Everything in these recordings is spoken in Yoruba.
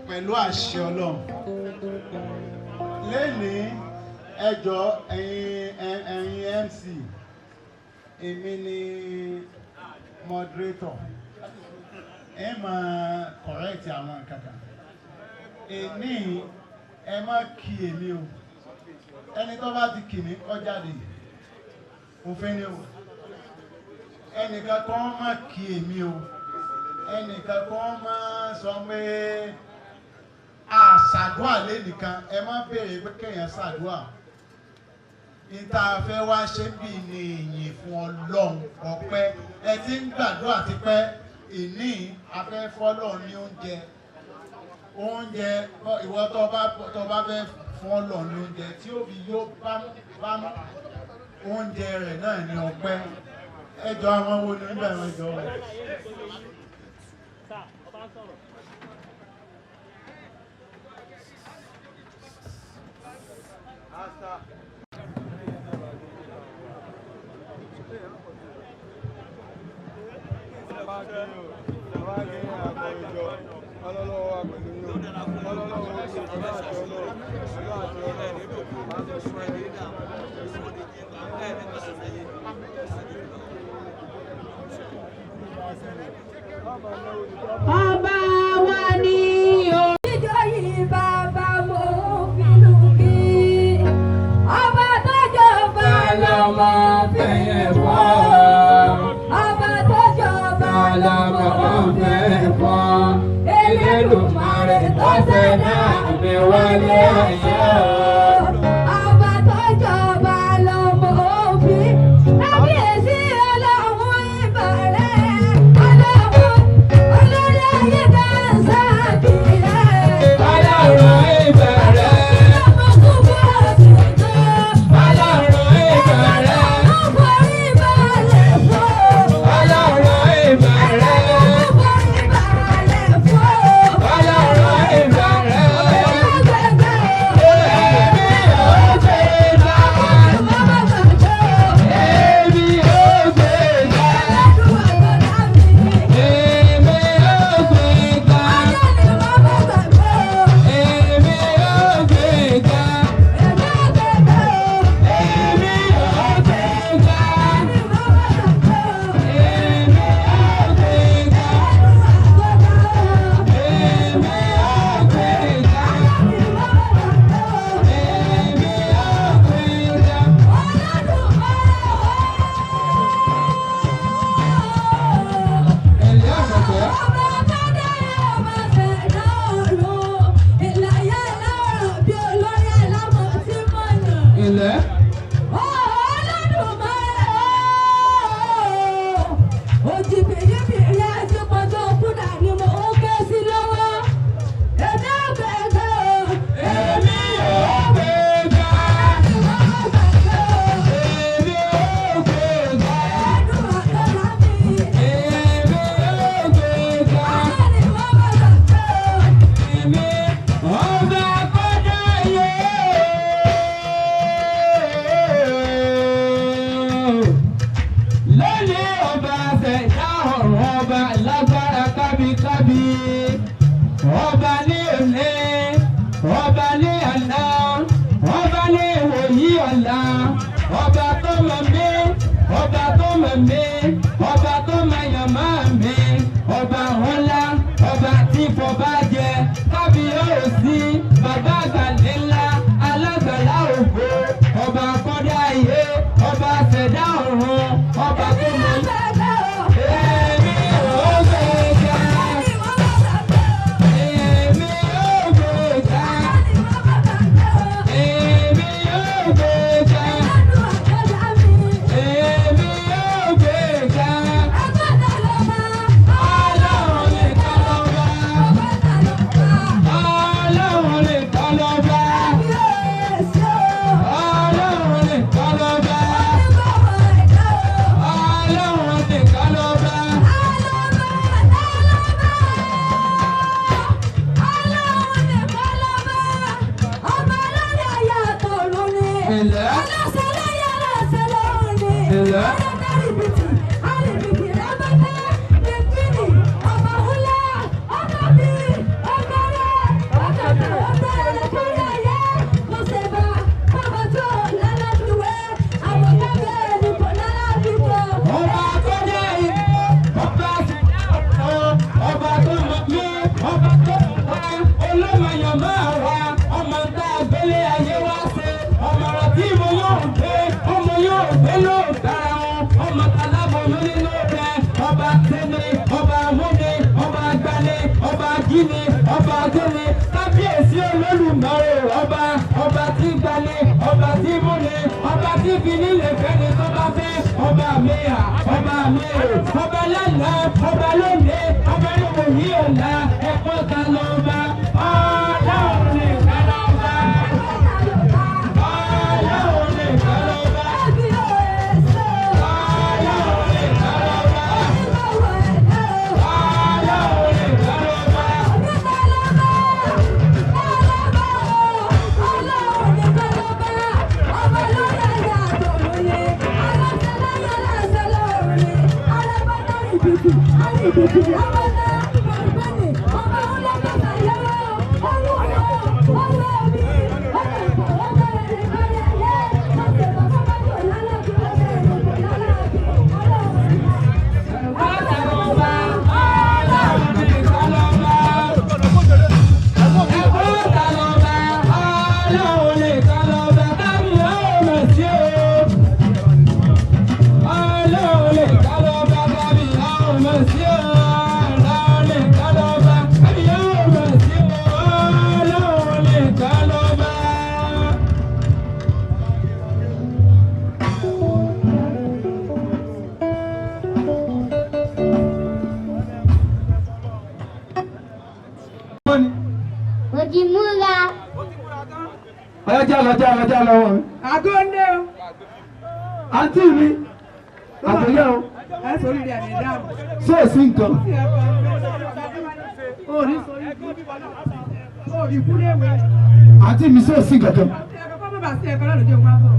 pẹ̀lú àṣẹ Ọlọ́run lẹ́ni ẹjọ́ ẹ̀yin MC èmi ni moderator ẹ máa correct àwọn nǹkan kan èmi ẹ má kí èmi o ẹni tó bá ti kì mí kó jáde òfin ni o ẹnìkan kan má kí èmi o ẹnìkan kan máa sọ pé àṣàdúà lé nìkan ẹ má béèrè pé kéèyàn ṣàdúà. Ìta fẹ́ wá ṣe bí ní ìyìn fún Ọlọ́run ọpẹ́ ẹ ti ń gbàdúrà tipẹ́ ìní afẹ́ fọ́lọ́ ní oúnjẹ ìwọ tó bá fẹ́ fún Ọlọ́run ní oúnjẹ tí ó fi yóò bá oúnjẹ rẹ̀ náà ní ọpẹ́ ẹjọ́ àwọn wo ni nígbà ìwọ̀n ìjọ rẹ̀. Ọba wa ni òjijì yìí bàbá mo bínú kí ọba tó jọba lọ́mọ fẹ́yẹ̀ fọ́ ọba tó jọba lọ́mọ fẹ́yẹ̀ fọ́ Elédùmarè tó ṣẹ̀dá mi wọlé ayé ọba tó jọba lọ́mọ fi kábíyèsí ọlọ́run ìbàrẹ̀ ọlọ́run olórí ayé dáńsá kìlẹ̀ ọlọ́run ìbàrẹ̀ ọmọ kúbọ̀ ọ̀sùnkọ́ ọlọ́run ìbàrẹ̀ ọmọ ìbàlẹ̀ fún ọlọ́run ìbàrẹ̀ ọmọ ìbàlẹ̀ fún ọlọ́run ìbàrẹ̀ ọba ní òní ọba ní àná ọba ní ìwòyí ọ̀la ọba tó mọ̀ mí ọba tó mọ̀ mí ọba tó mọ̀ yàmá mi ọba ńlá ọba tí fọba jẹ kábíyèsí bàbá àgbàlẹ̀ ńlá alágbàlá ògo ọba kọ́dá ayé ọba ṣẹ̀dá ọ̀run ọba tó mọ̀ mí. ti múra. Ọ̀yá já lọ wọn. Àgọ́ ndé o. Àǹtí mi, àtẹ̀yẹ o. Ẹ sori rẹ̀ ní dáhùn. Ṣé èsì nǹkan? Orí sori kú. Orí kú léwe. Àǹtí mi ṣé èsì nǹkan kan? Ẹ̀kọ́ kọ́ bàbá sí ẹ̀kọ́ lọ́dún tí o máa bọ̀.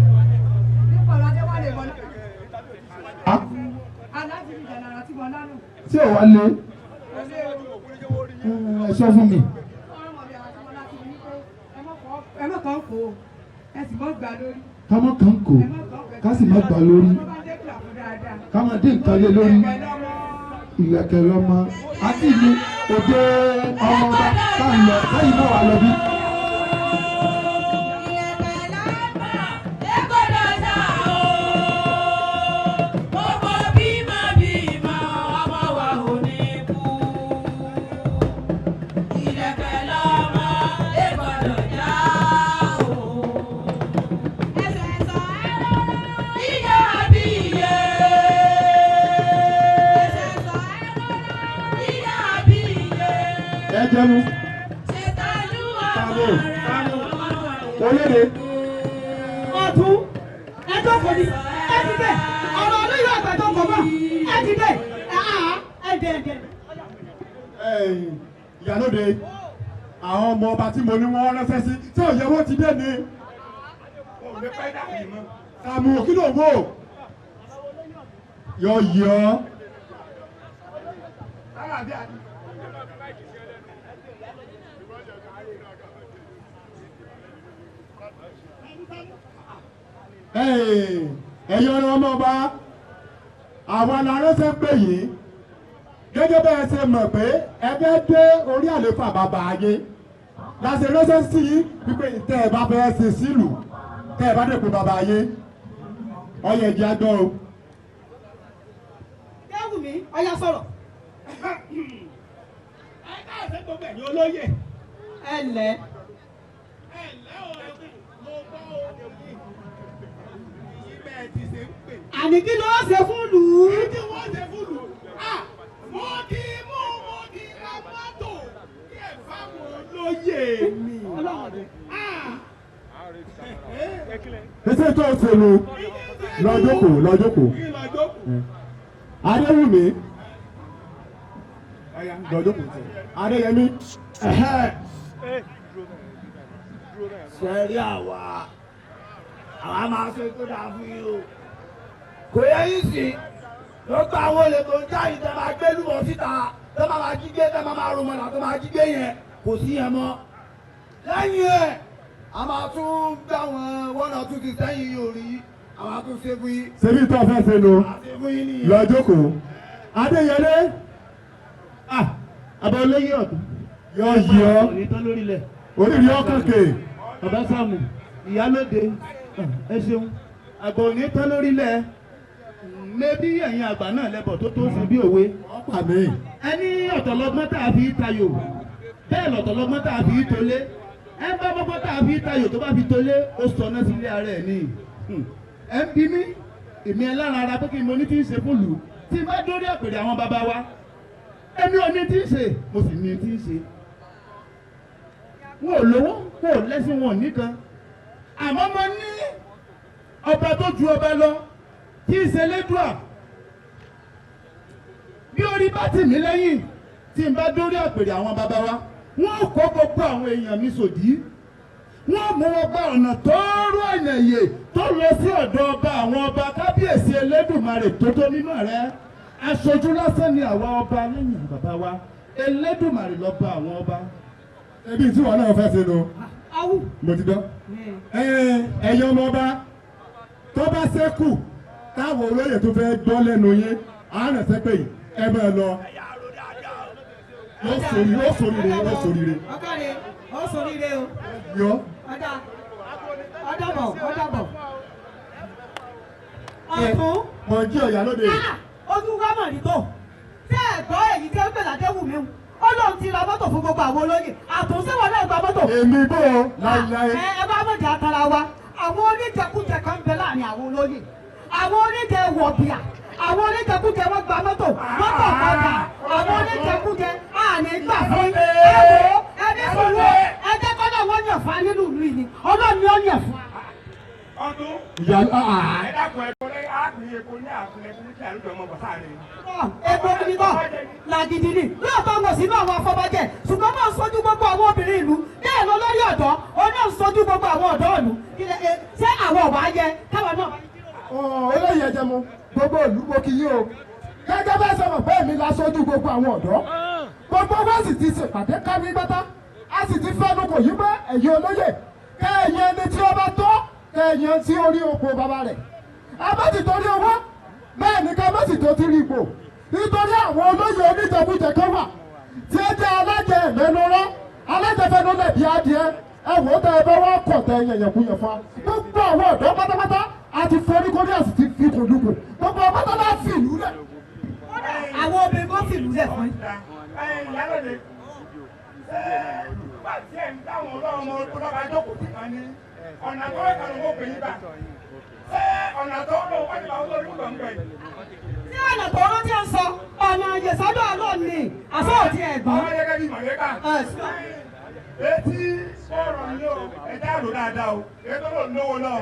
Nípa ọ̀làdé wà lè wọlé. Aláàjì mi jẹ̀nà àti bọ̀ lánàá. Tí ò wá lé, ẹ sọ fún mi. Ẹ má kàn kó o. Ẹ sì mọ́ gbà lórí. Ká mọ́ kàn kò, ká sì má gbà lórí. Ká máa dé nǹkan lé lórí. Ìlẹ̀kẹ̀ lọ́mọ. Àǹtí mi, òde ọmọ ọba tá ń lọ, lẹ́yìn náà wà lọ bí. Ẹjẹ̀mú. Olóde. Ọ̀tún ẹjọ́ kò ní ẹ ti dẹ̀ ọ̀rọ̀ olóyè àgbà tó ń kọ̀ bọ̀ ẹ ti dẹ̀ ẹ dẹ̀. Ìyálóde àwọn ọmọ ọba tí mo ní wọ́n ránṣẹ́ sí tí òye wọ́n ti dé ni. Sàmù kí ló wò? Yọ. Ẹ̀yin ọ̀rọ̀ ọmọ ọba àwọn alárẹ́sẹ̀ pè yín gẹ́gẹ́ bẹ́ẹ̀ ṣe mọ̀ pé ẹgbẹ́ dé orí àléfà bàbá ayé láti ránṣẹ́ sí wípé tẹ́ ẹ bá fẹ́ ṣe sílùú tẹ́ ẹ bá dé pé bàbá ayé ọyẹ ìjì àgbọ̀ o. Kẹ́wù mi ọyá sọ̀rọ̀. Ẹ káàsẹ́ gbogbo ẹ̀yin olóyè. Ẹ lẹ̀. Àní kí ló ṣe fún lù ú? Kí wọ́n ṣe fún lù ú? Mo ti ra mọ́tò kí ẹ fáwọn olóyè mi. Ṣé tó ń ṣe nu lọ́jọ́kò? Adéwùmí. Lọ́jọ́kò tẹ̀. Adéyẹmí. Sẹ́rí àwa máa ṣe tó dáa fún yín o. Kò yẹ yín sí ló gba àwọn olè tó ń já yìí tẹ́ máa gbé lúwọ̀ síta tẹ́ máa jí gbé tẹ́ máa rò mọ́nà tó máa jí gbé yẹn kò sí yẹn mọ́. Lẹ́yìn ẹ̀ a máa tún gbá wọn wọ́n náà tún ti sẹ́yìn yìí ò rí àwọn tún ṣe fún yín. Ṣébí tó fẹ́ ṣe nu lọ́jọ́kò. Adéyẹlé. Àbá olóyè ọ̀tún. Yọ yọ. Oríire ọkàn kè. Bàbá Sàmù, ìyálóde, ẹ ṣeun. Àgbà òní tán lórílẹ̀. Mébí ẹ̀yin àgbà náà lẹ́bọ̀ tó tó ṣe bí òwe. Ọ̀pá mi. Ẹni ọ̀tọ̀lọ́gbọ́n tá a fi tayò. Bẹ́ẹ̀ lọ̀tọ̀lọ́gbọ́n tá a fi tolé. Ẹ bá gbọ́gbọ́n tá a fi tayò tó bá fi tolé, ó sọ náà sí ilé ara ẹ̀ ní. Ẹ ń bí mí, èmi ẹlẹ́ran ara pé kí n mo ní tí ń ṣe fún lù. Tí n bá dórí àpèrè àwọn bàbá wa, èmi ò ní tí ń ṣe, mo sì ní tí ń ṣe. Wọn ò lówó, wọn ò lẹ́sìn, wọn ò nìkan. Àmọ́ mo ní ọba tó ju ọba lọ tí ń ṣe lédùá. Bí orí bá tì mí lẹ́yìn tí n bá dórí àpèrè àwọn bàbá wa, wọ́n kó gbogbo àwọn èèyàn mi sòdí. Wọ́n mú wọn bá ọ̀nà tó rú ọ̀nà yè tó lọ sí ọ̀dọ̀ ọba àwọn ọba kábíyèsí Elédùmarè tó tó mímọ́ rẹ̀. Aṣojú lásán ni àwa ọba lẹ́yìn bàbá wa. Elédùmarè ló bá àwọn ọba. Ẹbí tí wọn náà fẹ́ ṣe nu. Mo ti gbọ́. Ẹ̀yin ọmọ ọba tó bá ṣẹ́kù táwọn olóyè tó fẹ́ gbọ́ lẹ́nu yín àárẹ̀ sẹ́pẹ̀ yìí ẹ máa lọ. Yóò sòrire. Ọ̀kàrẹ̀ ó sòrire o. Yọ. Ọ̀dàbọ̀. Ọ̀tún. Mọ̀ jí ọ̀yà lóde. Ojú wa mọ̀ ní tó. Tẹ́ ẹ̀ gbọ́ èyí tí ó ń pè l'Adéwùmí o. Ó lóun ti ra mọ́tò fún gbogbo àwọn olóyè. Àtúnṣe náà gba mọ́tò. Èmi bò ó láíláí. Ẹ bá mọ̀jà àtàrà wa. Àwọn oníjẹkújẹ kan ń bẹ láàrin àwọn olóyè. Àwọn oníjẹ wọ̀bìà. Àwọn oníjẹkújẹ wọ́n gba mọ́tò. Mọ́tò kọjá. Àwọn oníjẹkújẹ àní gbà fún. Ẹ wo ẹni sùúrù. Ẹ jẹ́ ìyá ẹ dákun ẹ kọ́lé àpèyẹ kò ní àpèyẹ kò ní kí àlùjọ ọmọ bàtà rẹ. epo gidi náà làgìdì ni lóòótọ́ mo sì ní àwọn afọbajẹ ṣùgbọ́n máa ń sojú gbogbo àwọn obìnrin ìlú bẹ́ẹ̀ lọ lórí ọ̀dọ́ ó náà ń sojú gbogbo àwọn ọ̀dọ́ ìlú ṣé àwọn ọ̀bà yẹ káwọn náà. eléyìí ẹ̀jẹ̀ mu gbogbo ìlú mo kì í o gẹ́gẹ́ bá ṣe mọ̀ pé èmi la sojú gbogbo àwọn ọ̀dọ́ gbogbo wa sì ti ṣèpàdé kárí gbátá a sì ti fẹ́nu kò yí pé ẹ̀yin olóyè kẹ́ẹ̀yìn ẹni tí ó bá tọ́ kẹ́ẹ̀yìn sí orí oko bàbá rẹ̀ a bá ti torí owó bẹ́ẹ̀ ni ká má sì tó ti rí ipò nítorí àwọn olóyè oníjẹkújẹ kan wà tí ó jẹ́ alájẹ ìmẹ́nurọ́ alájẹfẹ́nulẹ̀ bí adìẹ ẹ wò ó tẹ ẹ bá wọ́n kọ̀ tẹ yẹ̀yẹ̀kuyẹ̀ fún wa gbogbo àwọn ọ̀dọ́ pátápátá a ti foríkorí àti ti fi kò dùkù gbogbo ọpátá náà fi ìlú lẹ̀. àwọn obìnrin kan fìlú lẹ̀ fún yín. ìyálòde bá tiẹ̀ ń dáhùn ọlọ́run ọlọ́ba jókòó sí kan ní ọ̀nà tó wẹ̀ kanu ó pè yín bá ṣé ọ̀nà tó lò wọ́n ní báwọn olórí kò ń gbẹ. ní ọ̀nà tó rán tí ń sọ ọ̀nà àyèsọ́dọ̀ ọlọ́ọ̀ni àṣọ òtí ẹ̀gbọ́n. ọmọ gẹ́gẹ́ bí mọ̀lẹ́kà. etí ọ̀rọ̀ ni o ẹ̀dá àrò dáadáa o ètò ló ń lówó náà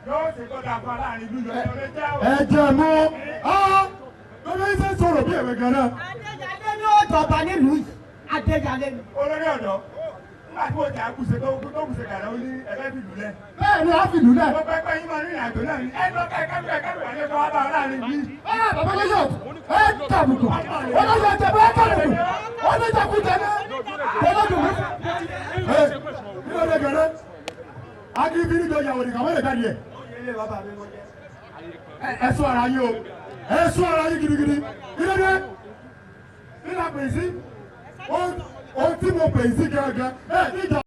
yóò ṣe kó dáa fún aláàrin ìlú yọ ẹ̀jọ̀ lẹ́jà o. ẹ̀jẹ̀ mú lórí iṣẹ́ sọ̀rọ̀ bí ẹ̀wẹ̀ gan-an. Adéyalé ni ó jọba nílùú yìí Adéyalé ni. olórí ọ̀dọ́ nígbà tí o jà kùsè tó kùsè kàdà ó ní ẹ̀fẹ́ fi lù lẹ̀. bẹ́ẹ̀ ni a fi lù lẹ̀. mo pẹ́ pẹ́ yín máa rìnrìn àjò náà ní ẹ̀ lọ́kẹ́ kẹ́kẹ́ wà ní ẹ̀kọ́ wá bá wa láàrin bí. bàbá lẹ́yọ̀ ẹ tàbùkù olóyè ẹ̀jẹ̀ bẹ́ẹ̀ tàbùkù oníjàkújẹ náà olódùn mi. ẹ ní ọdẹ gẹ̀rẹ́ akíbi níjọ ìyàwó nìkan wọ́n lè jáde ẹ̀. ẹ sọ ara yín o ẹ sọ ara yín gidigidi gidigidi nígbà pèsè ohun tí mo pèsè gẹ́gẹ́ ẹ níjà